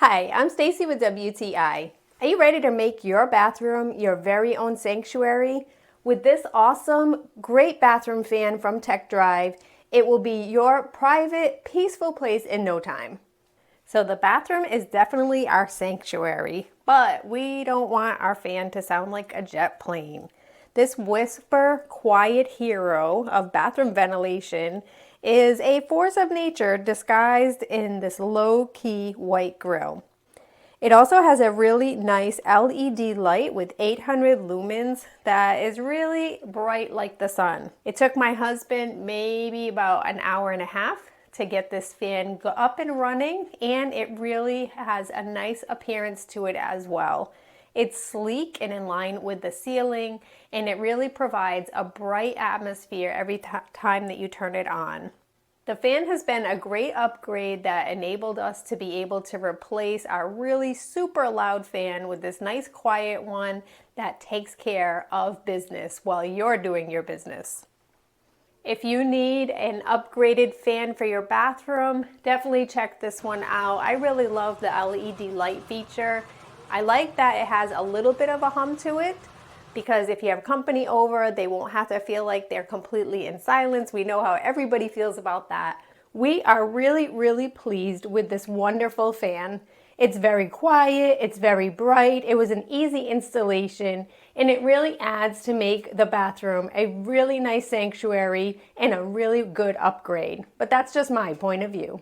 Hi, I'm Stacy with WTI. Are you ready to make your bathroom your very own sanctuary? With this awesome, great bathroom fan from Tech Drive, it will be your private, peaceful place in no time. So the bathroom is definitely our sanctuary, but we don't want our fan to sound like a jet plane. This whisper, quiet hero of bathroom ventilation is a force of nature disguised in this low-key white grill. It also has a really nice LED light with 800 lumens that is really bright like the sun. It took my husband maybe about an hour and a half to get this fan up and running, and it really has a nice appearance to it as well. It's sleek and in line with the ceiling, and it really provides a bright atmosphere every time that you turn it on. The fan has been a great upgrade that enabled us to be able to replace our really super loud fan with this nice quiet one that takes care of business while you're doing your business. If you need an upgraded fan for your bathroom, definitely check this one out. I really love the LED light feature. I like that it has a little bit of a hum to it, because if you have company over, they won't have to feel like they're completely in silence. We know how everybody feels about that. We are really pleased with this wonderful fan. It's very quiet, it's very bright, it was an easy installation, and it really adds to make the bathroom a really nice sanctuary and a really good upgrade. But that's just my point of view.